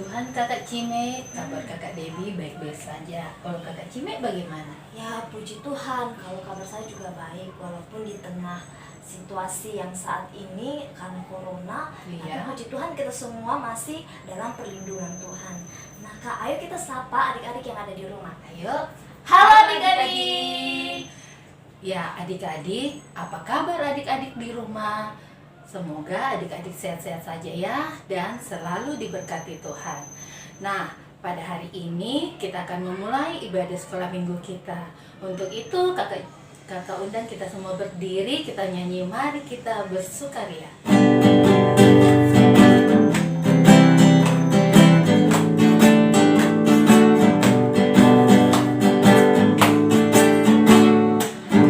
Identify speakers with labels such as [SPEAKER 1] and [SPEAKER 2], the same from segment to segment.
[SPEAKER 1] Tuhan kakak Cime, kabar kakak Debbie baik-baik saja. Kalau kakak Cime bagaimana?
[SPEAKER 2] Ya, puji Tuhan, kalau kabar saya juga baik, walaupun di tengah situasi yang saat ini karena corona, tapi
[SPEAKER 1] Iya.
[SPEAKER 2] puji Tuhan kita semua masih dalam perlindungan Tuhan. Nah Kak, ayo kita sapa adik-adik yang ada di rumah.
[SPEAKER 1] Ayo.
[SPEAKER 2] Halo adik-adik.
[SPEAKER 1] Ya adik-adik, apa kabar adik-adik di rumah? Semoga adik-adik sehat-sehat saja ya dan selalu diberkati Tuhan. Nah, pada hari ini kita akan memulai ibadah sekolah minggu kita. Untuk itu kakak undang kita semua berdiri, kita nyanyi mari kita bersukaria.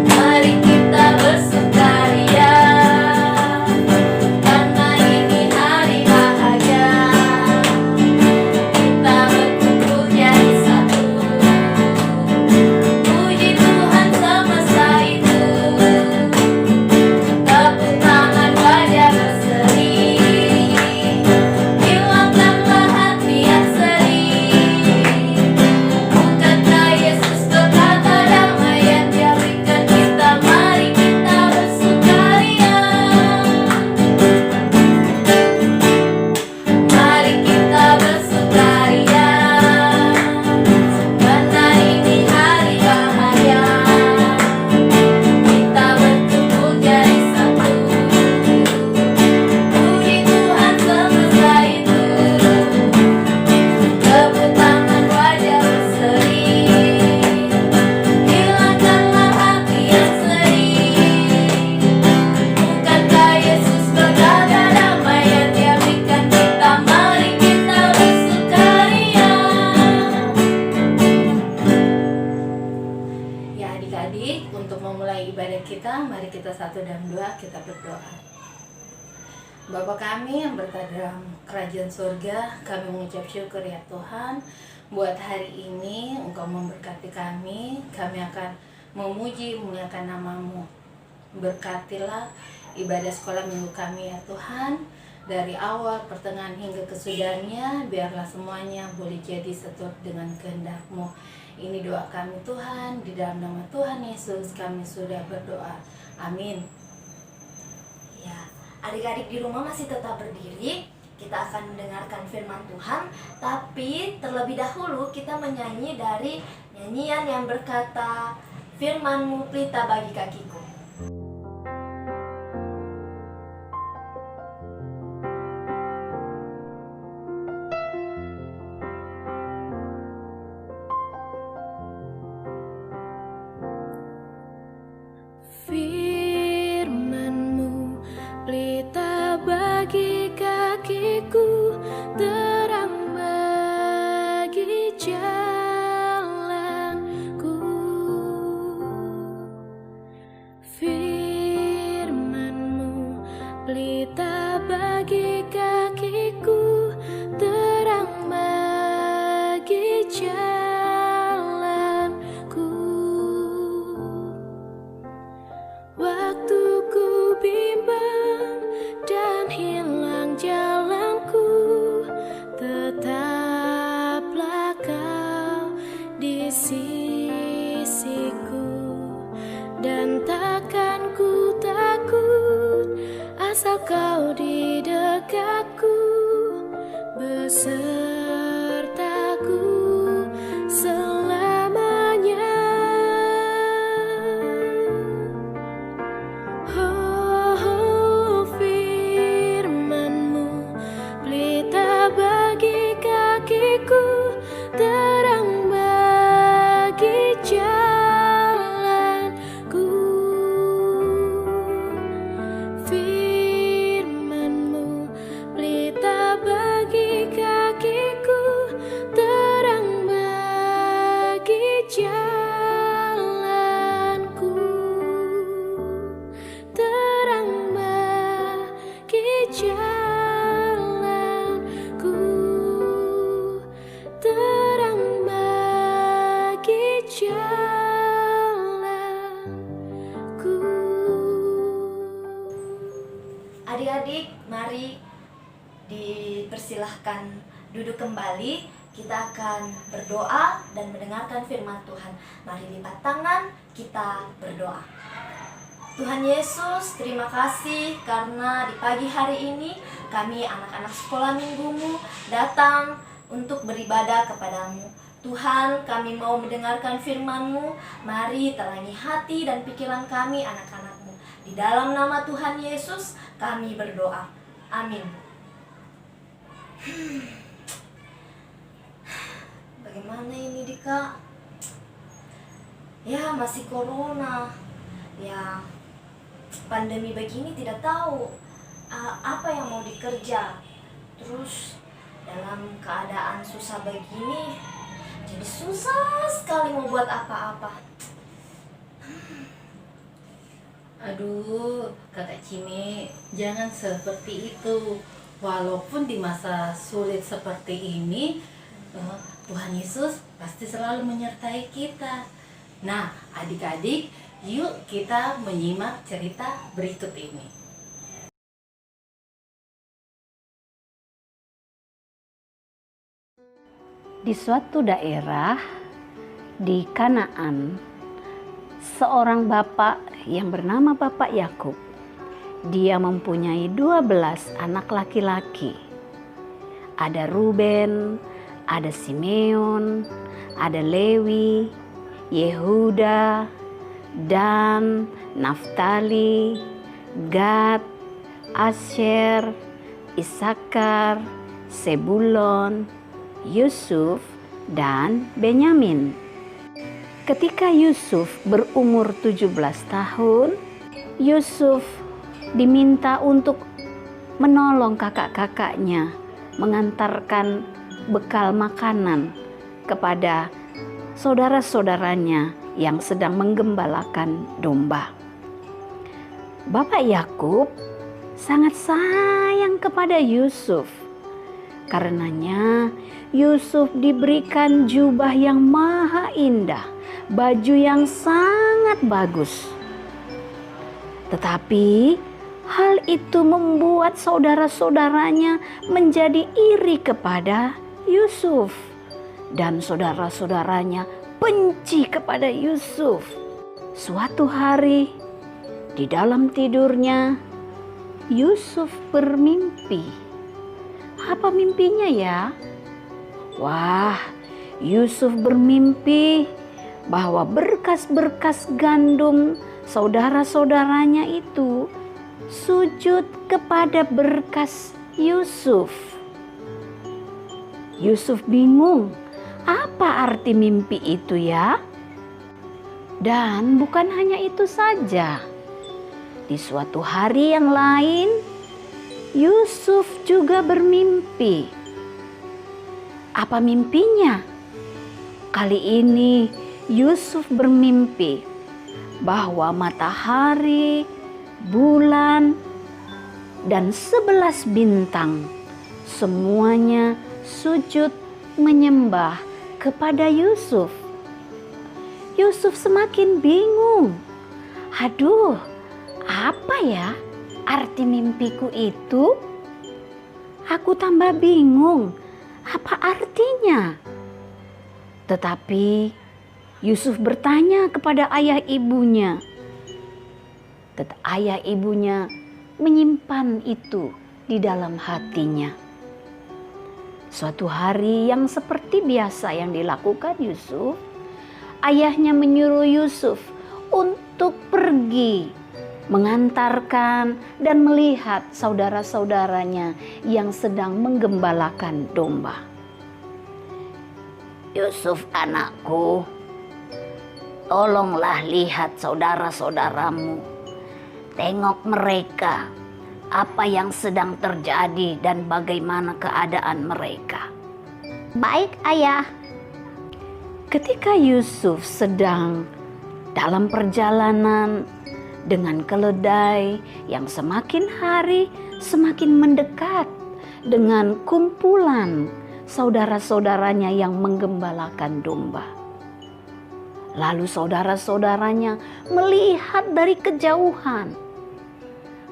[SPEAKER 1] Mari kita bersukaria, karena ini hari bahagia. Kita berkumpul jadi satu, puji Tuhan semesta itu. Tepuk tangan wajah berseri, hilangkanlah hati yang sedih. Bukankah Yesus berkata damai yang Dia berikan kita, mari kita bersukaria. Mari kita bersukaria, karena ini hari bahagia. Kita berkumpul jadi satu, puji Tuhan semesta itu. Tepuk tangan wajah berseri, hilangkanlah hati yang sedih. Bukankah Yesus berkata damai yang Dia berikan kita, mari kita bersukaria. Ya adik-adik, untuk memulai ibadah kita, mari kita satu dalam doa, kita berdoa. Bapa kami yang berada dalam kerajaan surga, kami mengucap syukur ya Tuhan, buat hari ini Engkau memberkati kami akan memuji memuliakan nama-Mu. Berkatilah ibadah sekolah minggu kami ya Tuhan, dari awal, pertengahan hingga kesudahannya, biarlah semuanya boleh jadi seturut dengan kehendak-Mu. Ini doa kami Tuhan, di dalam nama Tuhan Yesus kami sudah berdoa. Amin.
[SPEAKER 2] Ya, adik-adik di rumah masih tetap berdiri. Kita akan mendengarkan firman Tuhan, tapi terlebih dahulu kita menyanyi dari nyanyian yang berkata, Firman-Mu pelita bagi kakiku.
[SPEAKER 3] Firman-Mu pelita bagi kakiku, terang bagi jalanku. Firman-Mu pelita bagi kakiku, terang bagi jalanku. Waktu ku bimbang dan hilang jalanku, tetaplah Kau di sisiku. Dan takkan ku takut, asal Kau di dekatku, besertaku selamanya. Oh, firman-Mu pelita bagi kakiku, terang bagi jalanku. Firman-Mu pelita bagi kakiku, terang bagi jalanku. Terang bagi jalanku, terang bagi jalanku.
[SPEAKER 2] Adik-adik, mari dipersilahkan duduk kembali, kita akan berdoa dan mendengarkan firman Tuhan. Mari lipat tangan, kita berdoa. Tuhan Yesus, terima kasih karena di pagi hari ini kami anak-anak sekolah minggumu datang untuk beribadah kepadamu. Tuhan, kami mau mendengarkan firman-Mu. Mari terangi hati dan pikiran kami anak-anak-Mu. Di dalam nama Tuhan Yesus kami berdoa. Amin. Bagaimana ini Dika? Ya masih corona. Ya pandemi begini tidak tahu apa yang mau dikerja. Terus dalam keadaan susah begini, jadi susah sekali mau buat apa-apa.
[SPEAKER 1] Aduh, Kakak Cini, jangan seperti itu. Walaupun di masa sulit seperti ini, Tuhan Yesus pasti selalu menyertai kita. Nah, adik-adik, yuk kita menyimak cerita berikut ini.
[SPEAKER 4] Di suatu daerah di Kanaan, seorang bapak yang bernama Bapak Yakub, dia mempunyai 12 anak laki-laki. Ada Ruben, ada Simeon, ada Lewi, Yehuda, Dan, Naftali, Gad, Asher, Isakar, Sebulon, Yusuf, dan Benyamin. Ketika Yusuf berumur 17 tahun, Yusuf diminta untuk menolong kakak-kakaknya mengantarkan bekal makanan kepada saudara-saudaranya yang sedang menggembalakan domba. Bapak Yakub sangat sayang kepada Yusuf. Karenanya Yusuf diberikan jubah yang maha indah, baju yang sangat bagus. Tetapi hal itu membuat saudara-saudaranya menjadi iri kepada Yusuf. Dan saudara-saudaranya benci kepada Yusuf. Suatu hari di dalam tidurnya, Yusuf bermimpi. Apa mimpinya ya? Wah, Yusuf bermimpi bahwa berkas-berkas gandum saudara-saudaranya itu sujud kepada berkas Yusuf. Yusuf bingung, apa arti mimpi itu ya? Dan bukan hanya itu saja. Di suatu hari yang lain, Yusuf juga bermimpi. Apa mimpinya? Kali ini Yusuf bermimpi bahwa matahari, bulan, dan 11 bintang semuanya sujud menyembah kepada Yusuf. Yusuf semakin bingung. Aduh, apa ya arti mimpiku itu? Aku tambah bingung. Apa artinya? Tetapi Yusuf bertanya kepada ayah ibunya. Ayah ibunya menyimpan itu di dalam hatinya. Suatu hari yang seperti biasa yang dilakukan Yusuf, ayahnya menyuruh Yusuf untuk pergi mengantarkan dan melihat saudara-saudaranya yang sedang menggembalakan domba. Yusuf anakku, tolonglah lihat saudara-saudaramu. Tengok mereka, apa yang sedang terjadi dan bagaimana keadaan mereka. Baik, ayah. Ketika Yusuf sedang dalam perjalanan dengan keledai yang semakin hari semakin mendekat dengan kumpulan saudara-saudaranya yang menggembalakan domba. Lalu saudara-saudaranya melihat dari kejauhan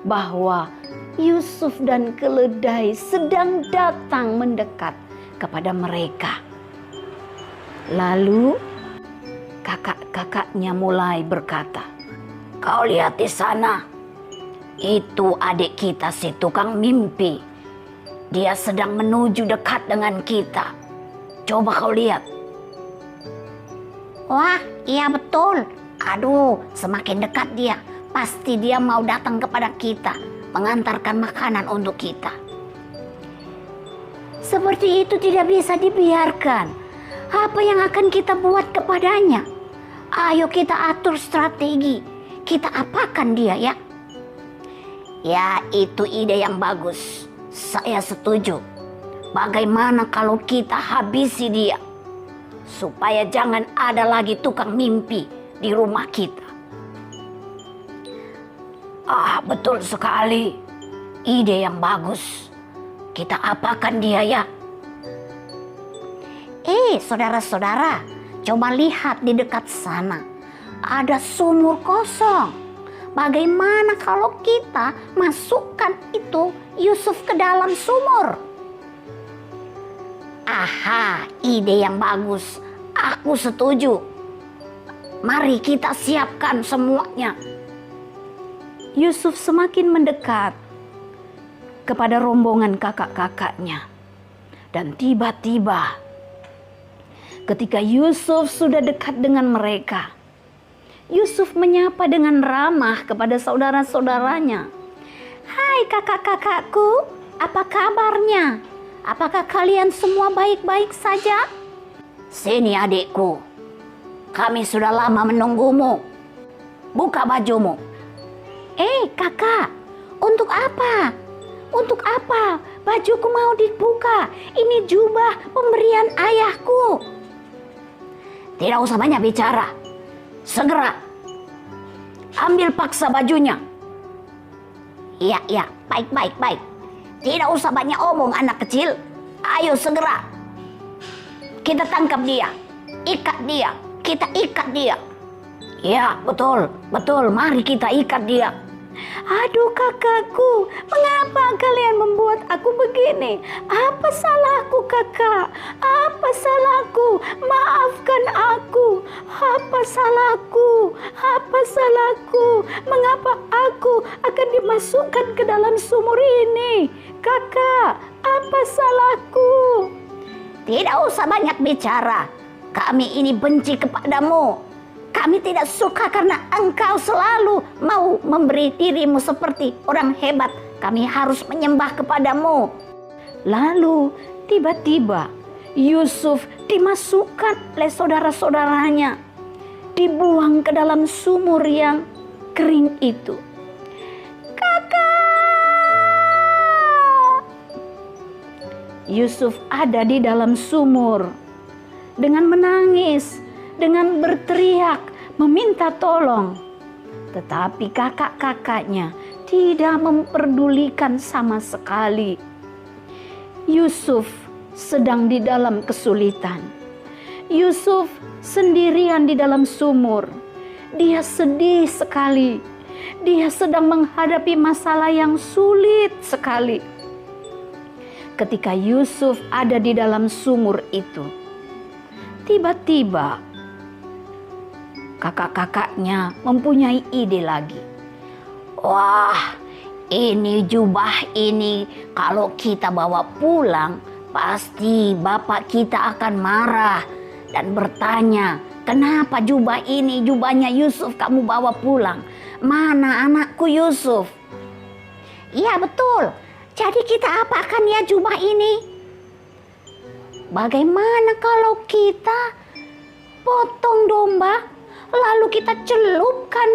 [SPEAKER 4] bahwa Yusuf dan keledai sedang datang mendekat kepada mereka. Lalu kakak-kakaknya mulai berkata, "Kau lihat di sana, itu adik kita si tukang mimpi. Dia sedang menuju dekat dengan kita. Coba kau lihat." "Wah, iya betul. Aduh, semakin dekat dia. Pasti dia mau datang kepada kita, mengantarkan makanan untuk kita." Seperti itu tidak bisa dibiarkan. Apa yang akan kita buat kepadanya? Ayo kita atur strategi. Kita apakan dia ya? Ya, itu ide yang bagus. Saya setuju. Bagaimana kalau kita habisi dia? Supaya jangan ada lagi tukang mimpi di rumah kita. Betul sekali. Ide yang bagus. Kita apakan dia ya? Saudara-saudara, coba lihat di dekat sana. Ada sumur kosong. Bagaimana kalau kita masukkan itu Yusuf ke dalam sumur? Aha, ide yang bagus. Aku setuju. Mari kita siapkan semuanya. Yusuf semakin mendekat kepada rombongan kakak-kakaknya. Dan tiba-tiba ketika Yusuf sudah dekat dengan mereka, Yusuf menyapa dengan ramah kepada saudara-saudaranya. "Hai kakak-kakakku, apa kabarnya? Apakah kalian semua baik-baik saja? Sini adikku, kami sudah lama menunggumu. Buka bajumu." Kakak, untuk apa? Untuk apa? Bajuku mau dibuka. Ini jubah pemberian ayahku. Tidak usah banyak bicara. Segera ambil paksa bajunya. Iya, baik. Tidak usah banyak omong anak kecil. Ayo segera. Kita tangkap dia. Ikat dia. Kita ikat dia. Ya, betul. Mari kita ikat dia. Aduh kakakku, mengapa kalian membuat aku begini? Apa salahku kakak? Apa salahku? Maafkan aku. Apa salahku? Mengapa aku akan dimasukkan ke dalam sumur ini? Kakak, apa salahku? Tidak usah banyak bicara. Kami ini benci kepadamu. Kami tidak suka karena engkau selalu mau memberi dirimu seperti orang hebat. Kami harus menyembah kepadamu. Lalu tiba-tiba Yusuf dimasukkan oleh saudara-saudaranya. Dibuang ke dalam sumur yang kering itu. "Kakak!" Yusuf ada di dalam sumur dengan menangis, dengan berteriak, meminta tolong. Tetapi kakak-kakaknya tidak memperdulikan sama sekali. Yusuf sedang di dalam kesulitan. Yusuf sendirian di dalam sumur. Dia sedih sekali. Dia sedang menghadapi masalah yang sulit sekali. Ketika Yusuf ada di dalam sumur itu, tiba-tiba kakak-kakaknya mempunyai ide lagi. Wah, ini jubah ini kalau kita bawa pulang, pasti bapak kita akan marah dan bertanya, "Kenapa jubah ini, jubahnya Yusuf kamu bawa pulang? Mana anakku Yusuf?" "Iya betul, jadi kita apakan ya jubah ini? Bagaimana kalau kita potong domba, lalu kita celupkan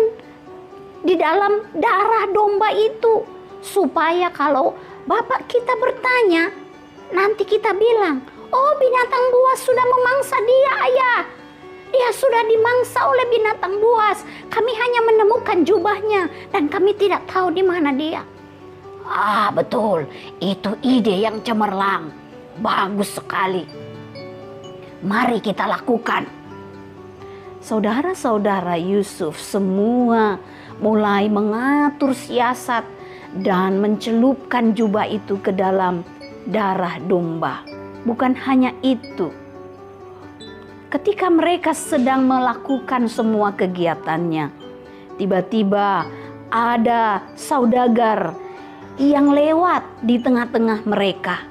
[SPEAKER 4] di dalam darah domba itu, supaya kalau bapak kita bertanya, nanti kita bilang, 'Oh, binatang buas sudah memangsa dia, ayah. Dia sudah dimangsa oleh binatang buas. Kami hanya menemukan jubahnya dan kami tidak tahu di mana dia.'" Betul, itu ide yang cemerlang. Bagus sekali. Mari kita lakukan. Saudara-saudara Yusuf semua mulai mengatur siasat dan mencelupkan jubah itu ke dalam darah domba. bukan hanya itu. Ketika mereka sedang melakukan semua kegiatannya, tiba-tiba ada saudagar yang lewat di tengah-tengah mereka.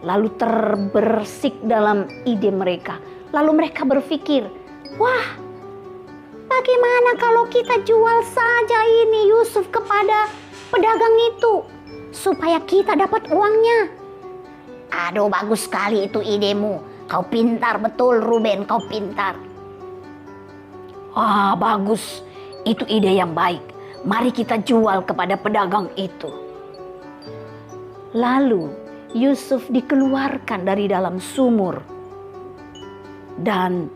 [SPEAKER 4] Lalu terbersik dalam ide mereka. Lalu mereka berpikir, wah, bagaimana kalau kita jual saja ini Yusuf kepada pedagang itu, supaya kita dapat uangnya. Aduh, bagus sekali itu idemu. Kau pintar betul, Ruben, kau pintar. Ah, bagus. Itu ide yang baik. Mari kita jual kepada pedagang itu. Lalu Yusuf dikeluarkan dari dalam sumur dan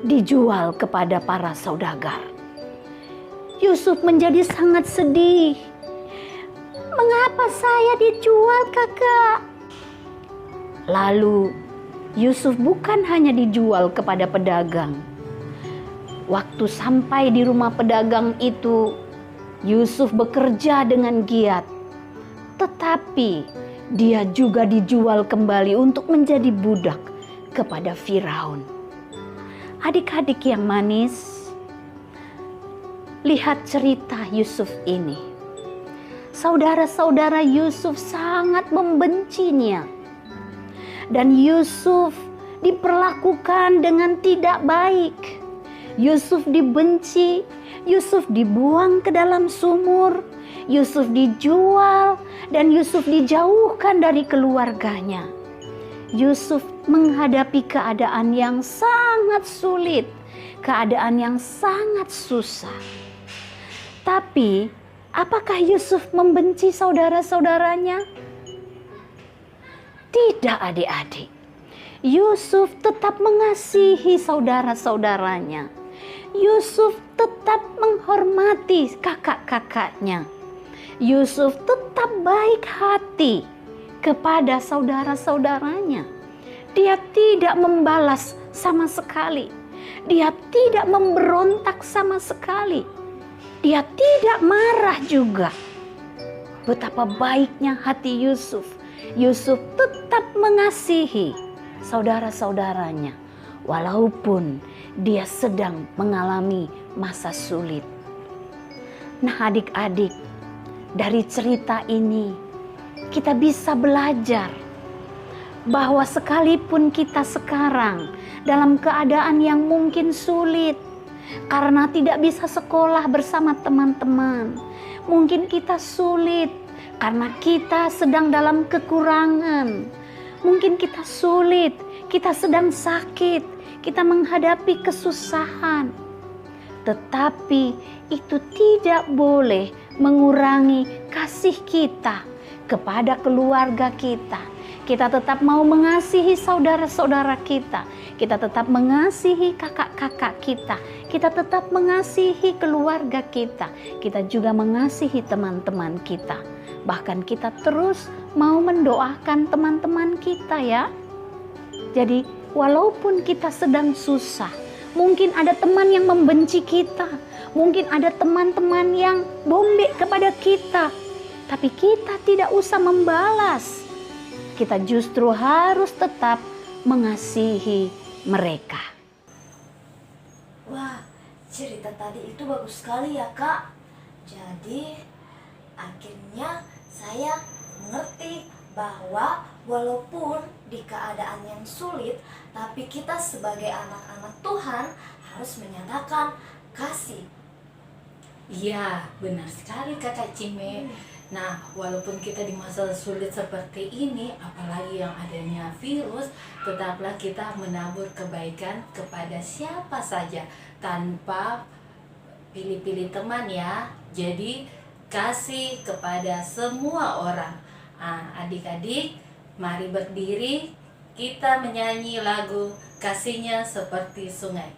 [SPEAKER 4] dijual kepada para saudagar. Yusuf menjadi sangat sedih. Mengapa saya dijual, Kakak? Lalu Yusuf bukan hanya dijual kepada pedagang. Waktu sampai di rumah pedagang itu, Yusuf bekerja dengan giat. Tetapi dia juga dijual kembali untuk menjadi budak kepada Firaun. Adik-adik yang manis, lihat cerita Yusuf ini. Saudara-saudara Yusuf sangat membencinya. Dan Yusuf diperlakukan dengan tidak baik. Yusuf dibenci, Yusuf dibuang ke dalam sumur, Yusuf dijual, dan Yusuf dijauhkan dari keluarganya. Yusuf menghadapi keadaan yang sangat sulit, keadaan yang sangat susah. Tapi, apakah Yusuf membenci saudara-saudaranya? Tidak, adik-adik. Yusuf tetap mengasihi saudara-saudaranya. Yusuf tetap menghormati kakak-kakaknya. Yusuf tetap baik hati kepada saudara-saudaranya. Dia tidak membalas sama sekali. Dia tidak memberontak sama sekali. Dia tidak marah juga. Betapa baiknya hati Yusuf. Yusuf tetap mengasihi saudara-saudaranya walaupun dia sedang mengalami masa sulit. Nah, adik-adik, dari cerita ini kita bisa belajar bahwa sekalipun kita sekarang dalam keadaan yang mungkin sulit karena tidak bisa sekolah bersama teman-teman, mungkin kita sulit karena kita sedang dalam kekurangan. Mungkin kita sulit, kita sedang sakit, kita menghadapi kesusahan. Tetapi itu tidak boleh mengurangi kasih kita kepada keluarga kita. Kita tetap mau mengasihi saudara-saudara kita. Kita tetap mengasihi kakak-kakak kita. Kita tetap mengasihi keluarga kita. Kita juga mengasihi teman-teman kita. Bahkan kita terus mau mendoakan teman-teman kita ya. Jadi walaupun kita sedang susah, mungkin ada teman yang membenci kita, mungkin ada teman-teman yang bombek kepada kita, tapi kita tidak usah membalas. Kita justru harus tetap mengasihi mereka.
[SPEAKER 2] Wah, cerita tadi itu bagus sekali ya, Kak. Jadi akhirnya saya mengerti bahwa walaupun di keadaan yang sulit, tapi kita sebagai anak-anak Tuhan harus menyatakan kasih.
[SPEAKER 1] Iya, benar sekali Kakak Cime. Nah, walaupun kita di masa sulit seperti ini, apalagi yang adanya virus, tetaplah kita menabur kebaikan kepada siapa saja tanpa pilih-pilih teman ya. Jadi kasih kepada semua orang. Adik-adik, mari berdiri, kita menyanyi lagu Kasihnya Seperti Sungai.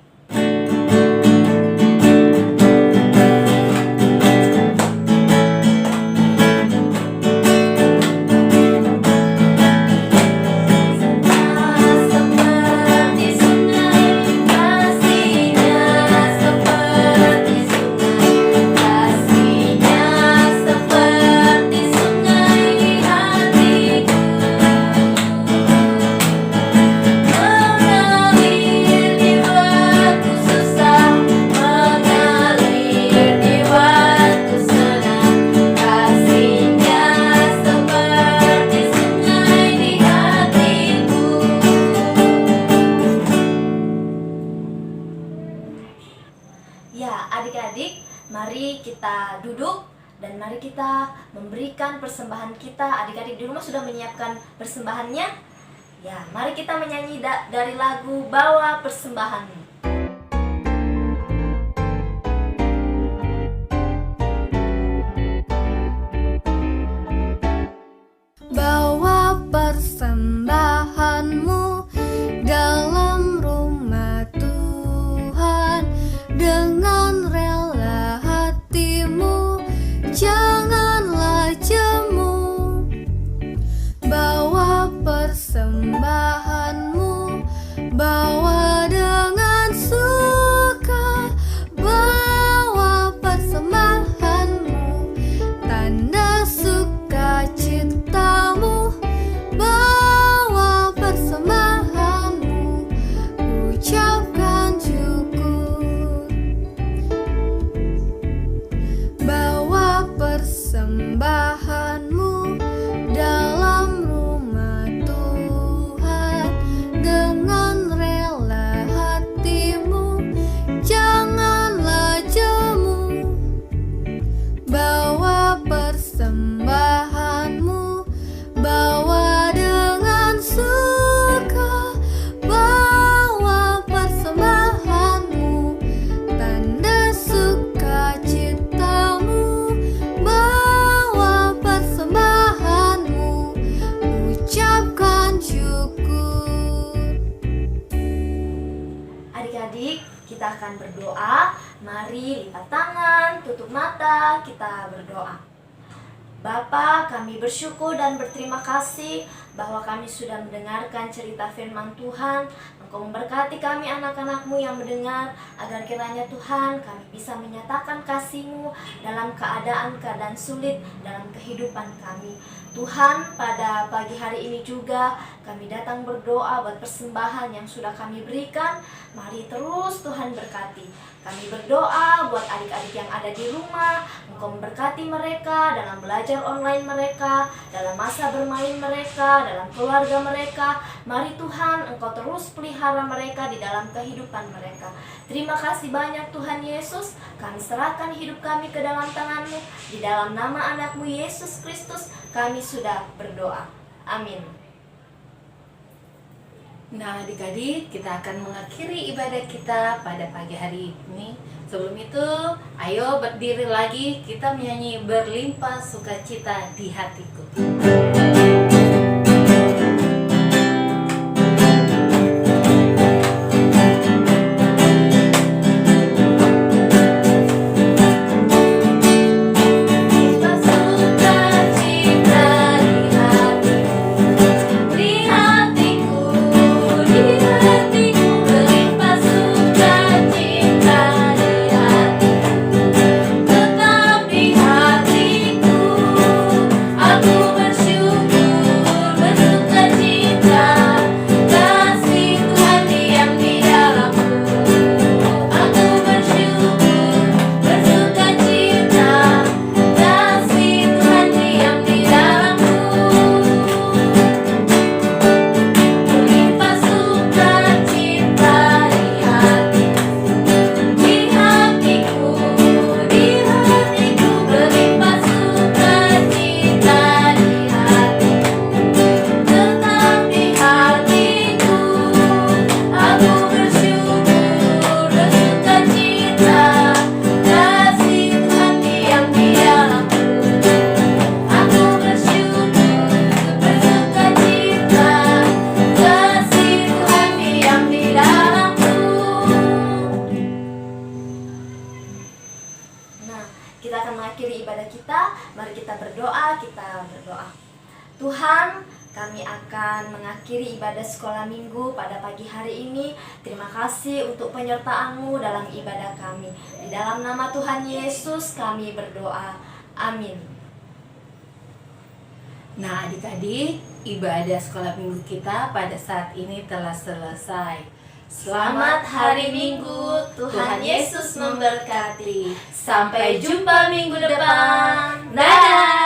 [SPEAKER 2] kita duduk dan mari kita memberikan persembahan kita. Adik-adik di rumah sudah menyiapkan persembahannya? Ya, mari kita menyanyi dari lagu Bawa Persembahanmu.
[SPEAKER 3] Bawa persembahanmu dalam rumah Tuhan dengan rela hatimu, janganlah jemu. Bawa persembahanmu, bawa dengan suka, bawa persembahanmu, tanda sukacitamu, bawa persembahanmu, ucapkan syukur. Bawa persembahanmu dalam rumah Tuhan dengan rela hatimu, janganlah jemu. Bawa persembahanmu, bawa dengan suka, bawa persembahanmu, tanda sukacitamu, bawa persembahanmu, ucapkan syukur.
[SPEAKER 2] Adik-adik, kita akan berdoa. Mari lipat tangan, tutup mata, kita berdoa. Bapa, kami bersyukur dan berterima kasih bahwa kami sudah mendengarkan cerita firman Tuhan. Engkau memberkati kami anak-anak-Mu yang mendengar, agar kiranya Tuhan kami bisa menyatakan kasih-Mu dalam keadaan-keadaan sulit dalam kehidupan kami. Tuhan, pada pagi hari ini juga kami datang berdoa buat persembahan yang sudah kami berikan. Mari terus Tuhan berkati. Kami berdoa buat adik-adik yang ada di rumah. Engkau memberkati mereka dalam belajar online mereka, dalam masa bermain mereka, dalam keluarga mereka. Mari Tuhan, Engkau terus pelihara mereka di dalam kehidupan mereka. Terima kasih banyak Tuhan Yesus. Kami serahkan hidup kami ke dalam tangan-Mu. Di dalam nama anak-Mu Yesus Kristus kami sudah berdoa. Amin.
[SPEAKER 1] Nah, adik-adik, kita akan mengakhiri ibadah kita pada pagi hari ini. Sebelum itu, ayo berdiri lagi, kita menyanyi Berlimpah Sukacita di Hatiku.
[SPEAKER 2] Tuhan, kami akan mengakhiri ibadah sekolah minggu pada pagi hari ini. Terima kasih untuk penyertaan-Mu dalam ibadah kami. Di dalam nama Tuhan Yesus kami berdoa. Amin.
[SPEAKER 1] Nah, adik-adik, ibadah sekolah minggu kita pada saat ini telah selesai.
[SPEAKER 2] Selamat hari Minggu, Tuhan Yesus memberkati. Sampai jumpa minggu depan. Dadah.